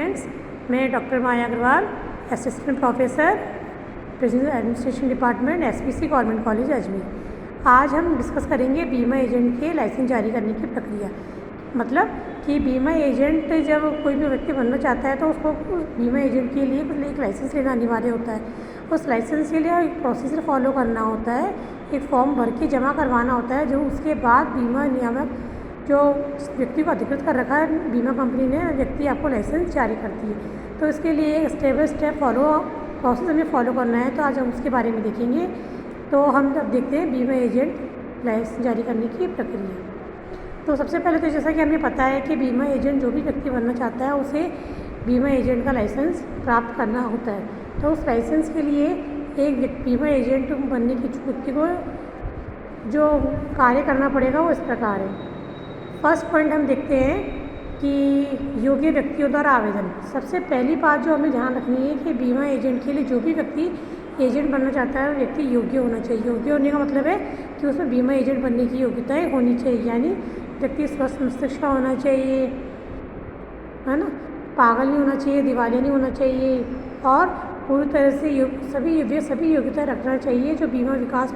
Students, मैं doctor Maya Agrawal, assistant professor business administration department SPC government college Ajmer. आज हम discuss करेंगे बीमा एजेंट के लाइसेंस जारी करने की प्रक्रिया। मतलब कि बीमा एजेंट जब कोई भी व्यक्ति बनना चाहता है तो उसको बीमा एजेंट के लिए एक लाइसेंस लेना अनिवार्य होता है। उस लाइसेंस के लिए एक प्रोसीजर फॉलो करना होता है, एक फॉर्म भर के जमा करवाना होता है, जो उसके बाद बीमा नियामक जो व्यक्ति को अधिकृत कर रखा है बीमा कंपनी ने, व्यक्ति आपको लाइसेंस जारी करती है। तो इसके लिए स्टेप बाय स्टेप प्रोसेस हमें फॉलो करना है, तो आज हम उसके बारे में देखेंगे। तो हम अब देखते हैं बीमा एजेंट लाइसेंस जारी करने की प्रक्रिया। तो सबसे पहले तो जैसा कि हमें पता है कि बीमा एजेंट जो भी व्यक्ति बनना चाहता है उसे बीमा एजेंट का लाइसेंस प्राप्त करना होता है। तो उस लाइसेंस के लिए एक बीमा एजेंट बनने की व्यक्ति को जो कार्य करना पड़ेगा वो इस प्रकार है। फर्स्ट पॉइंट हम देखते हैं कि योग्य व्यक्तियों द्वारा आवेदन। सबसे पहली बात जो हमें ध्यान रखनी है कि बीमा एजेंट के लिए जो भी व्यक्ति एजेंट बनना चाहता है वो व्यक्ति योग्य होना चाहिए। योग्य होने का मतलब है कि उसमें बीमा एजेंट बनने की योग्यताएं होनी चाहिए, यानी व्यक्ति स्वस्थ मस्तिष्क का होना चाहिए, है ना, पागल नहीं होना चाहिए, दिवालिया नहीं होना चाहिए, और पूरी तरह से सभी योग्यताएं रखना चाहिए जो बीमा विकास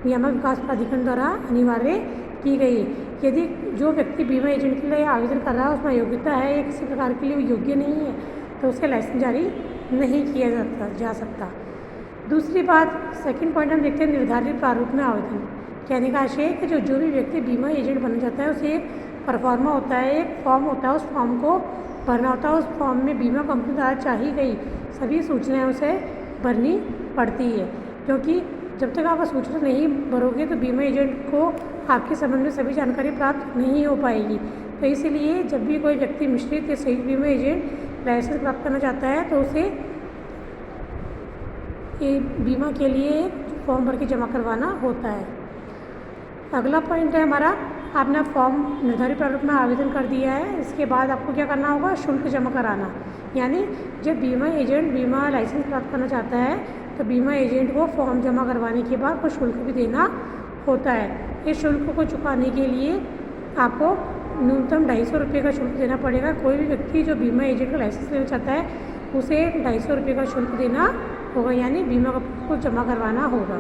नियामक विकास प्राधिकरण द्वारा अनिवार्य की गई है। यदि जो व्यक्ति बीमा एजेंट के लिए आवेदन कर रहा है उसमें योग्यता है या किसी प्रकार के लिए वो योग्य नहीं है तो उसके लाइसेंस जारी नहीं किया जा सकता। दूसरी बात, सेकंड पॉइंट हम देखते हैं निर्धारित प्रारूप में आवेदन। कहने का आशय है कि जो भी व्यक्ति बीमा एजेंट बनना चाहता है उसे एक परफॉर्मा होता है, एक फॉर्म होता है, उस फॉर्म को भरना होता है। उस फॉर्म में बीमा कंपनी द्वारा चाही गई सभी सूचनाएँ उसे भरनी पड़ती है, क्योंकि जब तक आप सूचना नहीं भरोगे तो बीमा एजेंट को आपके संबंध में सभी जानकारी प्राप्त नहीं हो पाएगी। तो इसीलिए जब भी कोई व्यक्ति मिश्रित या सही बीमा एजेंट लाइसेंस प्राप्त करना चाहता है तो उसे ये बीमा के लिए फॉर्म भर के जमा करवाना होता है। अगला पॉइंट है हमारा, आपने फॉर्म निर्धारित प्रारूप में आवेदन कर दिया है, इसके बाद आपको क्या करना होगा, शुल्क जमा कराना। यानी जब बीमा एजेंट बीमा लाइसेंस प्राप्त करना चाहता है तो बीमा एजेंट को फॉर्म जमा करवाने के बाद कुछ शुल्क भी देना होता है। इस शुल्क को चुकाने के लिए आपको न्यूनतम 250 रुपये का शुल्क देना पड़ेगा। कोई भी व्यक्ति जो बीमा एजेंट का लाइसेंस लेना चाहता है उसे 250 रुपये का शुल्क देना होगा, यानी बीमा को जमा करवाना होगा।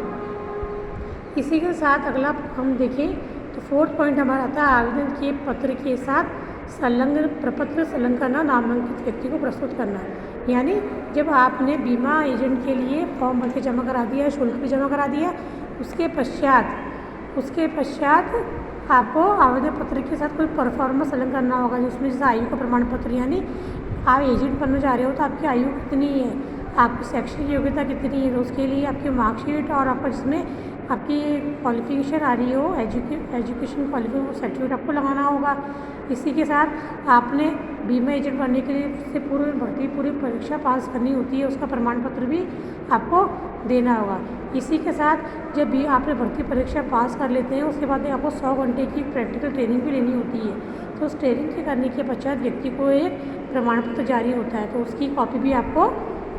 इसी के साथ अगला हम देखें तो फोर्थ पॉइंट हमारा आता है आवेदन के पत्र के साथ संलग्न प्रपत्र संलग्न करना, नामांकित व्यक्ति को प्रस्तुत करना। यानी जब आपने बीमा एजेंट के लिए फॉर्म भर के जमा करा दिया, शुल्क भी जमा करा दिया, उसके पश्चात आपको आवेदन पत्र के साथ कोई परफॉर्मेंस संलग्न करना होगा, जिसमें जैसे आयु का प्रमाण पत्र, यानी आप एजेंट बनना चाह रहे हो तो आपकी आयु कितनी है, आपकी शैक्षणिक योग्यता कितनी है, तो उसके लिए आपकी मार्कशीट और आपका जिसमें आपकी क्वालिफिकेशन आ रही हो, एजुकेशन क्वालिफिकेशन सर्टिफिकेट आपको लगाना होगा। इसी के साथ आपने बीमा एजेंट बनने के लिए से पूरी परीक्षा पास करनी होती है, उसका प्रमाण पत्र भी आपको देना होगा। इसी के साथ जब भी आपने भर्ती परीक्षा पास कर लेते हैं उसके बाद आपको 100 घंटे की प्रैक्टिकल ट्रेनिंग भी लेनी होती है। तो उस ट्रेनिंग के करने के पश्चात व्यक्ति को एक प्रमाण पत्र जारी होता है, तो उसकी कॉपी भी आपको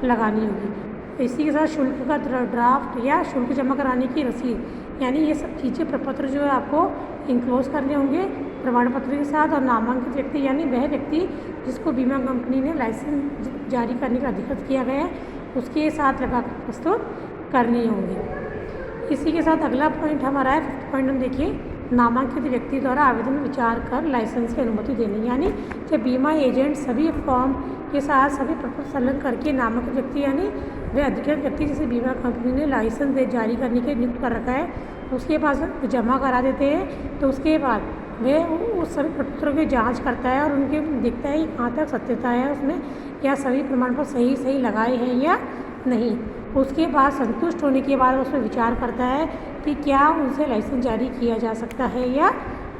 लगानी होगी। इसी के साथ शुल्क का ड्राफ्ट या शुल्क जमा कराने की रसीद, यानी ये सब चीज़ें प्रपत्र जो है आपको इंक्लोज करने होंगे प्रमाण पत्र के साथ। और नामांकित व्यक्ति यानी वह व्यक्ति जिसको बीमा कंपनी ने लाइसेंस जारी करने का अधिकृत किया गया है उसके साथ लगाकर प्रस्तुत करने होंगे। इसी के साथ अगला पॉइंट हमारा है, फिफ्थ पॉइंट हम देखिए, नामांकित व्यक्ति द्वारा आवेदन विचार कर लाइसेंस की अनुमति देनी। यानी जब बीमा एजेंट सभी फॉर्म के साथ सभी प्रपत्र संलग्न करके नामांकित व्यक्ति यानी वह अधिकृत व्यक्ति जिसे बीमा कंपनी ने लाइसेंस जारी करने के नियुक्त कर रखा है उसके पास जमा करा देते हैं, तो उसके बाद वह उस सभी प्रपत्रों की जांच करता है और उनके देखता है कि कहाँ तक सत्यता है उसमें, या सभी प्रमाण पत्र सही लगाए हैं या नहीं। उसके बाद संतुष्ट होने के बाद उसमें विचार करता है कि क्या उनसे लाइसेंस जारी किया जा सकता है या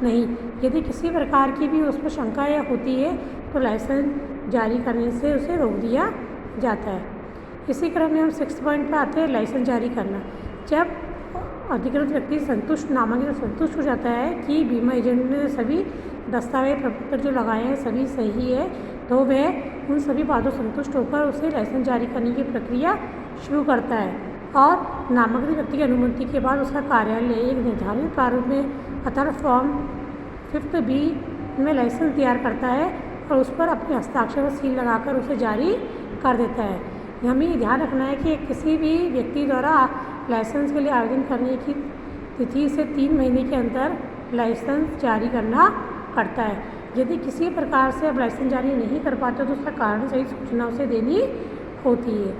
नहीं। यदि किसी प्रकार की भी उसमें शंका या होती है तो लाइसेंस जारी करने से उसे रोक दिया जाता है। इसी क्रम में हम 6 पॉइंट पर आते हैं, लाइसेंस जारी करना। जब अधिकृत व्यक्ति नामांकित संतुष्ट हो जाता है कि बीमा एजेंट ने सभी दस्तावेज प्रपत्र जो लगाए हैं सभी सही है, तो वह उन सभी बातों संतुष्ट होकर उसे लाइसेंस जारी करने की प्रक्रिया शुरू करता है। और नामांकित व्यक्ति की अनुमति के बाद उसका कार्यालय एक निर्धारित प्रारूप में अर्थात फॉर्म 5B में लाइसेंस तैयार करता है और उस पर अपने हस्ताक्षर और सील लगाकर उसे जारी कर देता है। हमें ये ध्यान रखना है कि किसी भी व्यक्ति द्वारा लाइसेंस के लिए आवेदन करने की तिथि से 3 महीने के अंदर लाइसेंस जारी करना पड़ता है। यदि किसी प्रकार से अब लाइसेंस जारी नहीं कर पाते तो उसका कारण सही सूचना उसे देनी होती है।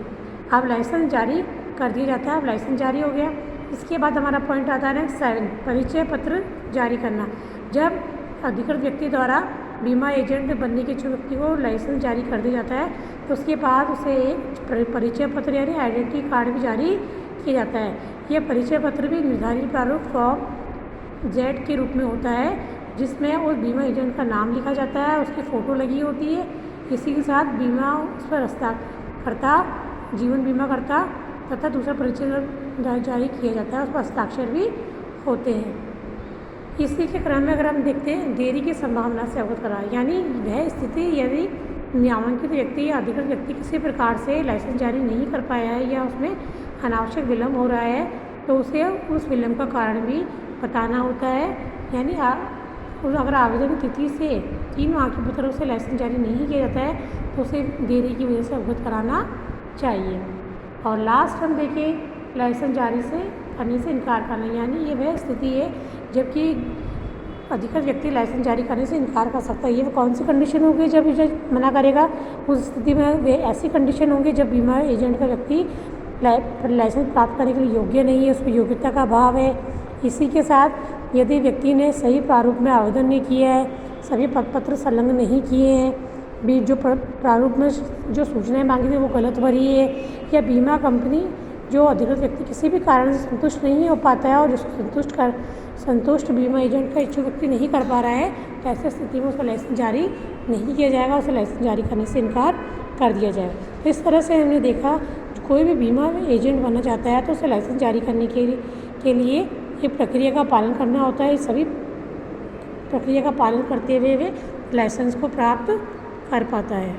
अब लाइसेंस जारी कर दिया जाता है। अब लाइसेंस जारी हो गया। इसके बाद हमारा पॉइंट आता है 7, परिचय पत्र जारी करना। जब अधिकृत व्यक्ति द्वारा बीमा एजेंट बनने के इच्छुक व्यक्ति को लाइसेंस जारी कर दिया जाता है तो उसके बाद उसे एक परिचय पत्र यानी आइडेंटिटी कार्ड भी जारी किया जाता है। यह परिचय पत्र भी निर्धारित प्रारूप फॉर्म Z के रूप में होता है, जिसमें उस बीमा एजेंट का नाम लिखा जाता है, उसकी फ़ोटो लगी होती है। इसी के साथ बीमा उस पर हस्ताक्षरकर्ता, जीवन बीमा करता तथा दूसरा परिचय जारी किया जाता है, उस पर हस्ताक्षर भी होते हैं। इसी के क्रम में अगर हम देखते हैं देरी की संभावना से अवगत कराएं, यानी वह स्थिति यदि नामांकित व्यक्ति या अधिकृत व्यक्ति किसी प्रकार से लाइसेंस जारी नहीं कर पाया है या उसमें अनावश्यक विलम्ब हो रहा है तो उसे उस विलम्ब का कारण भी बताना होता है। यानी अगर आवेदन तिथि से 3 माह के भीतर उसे लाइसेंस जारी नहीं किया जाता है तो उसे देरी की वजह से अवगत कराना चाहिए। और लास्ट हम देखें लाइसेंस जारी से करने से इनकार करना, यानी ये वह स्थिति है जबकि अधिकृत व्यक्ति लाइसेंस जारी करने से इनकार कर सकता है। ये कौन सी कंडीशन होगी जब इसे मना करेगा? उस स्थिति में वे ऐसी कंडीशन होंगी जब बीमा एजेंट का व्यक्ति लाइसेंस प्राप्त करने के लिए योग्य नहीं है, उसकी योग्यता का अभाव है। इसी के साथ यदि व्यक्ति ने सही प्रारूप में आवेदन नहीं किया है, सभी पत्र संलग्न नहीं किए हैं, भी जो प्रारूप में जो सूचनाएं मांगी थी वो गलत भरी है, या बीमा कंपनी जो अधिकृत व्यक्ति किसी भी कारण से संतुष्ट नहीं हो पाता है और जिसको संतुष्ट बीमा एजेंट का इच्छुक व्यक्ति नहीं कर पा रहा है, तो ऐसी स्थिति में उसका लाइसेंस जारी नहीं किया जाएगा, उसे लाइसेंस जारी करने से इनकार कर दिया जाएगा। तो इस तरह से हमने देखा कोई भी बीमा एजेंट बनना चाहता है तो उसे लाइसेंस जारी करने के लिए ये प्रक्रिया का पालन करना होता है। सभी प्रक्रिया का पालन करते हुए वे लाइसेंस को प्राप्त कर पाता है।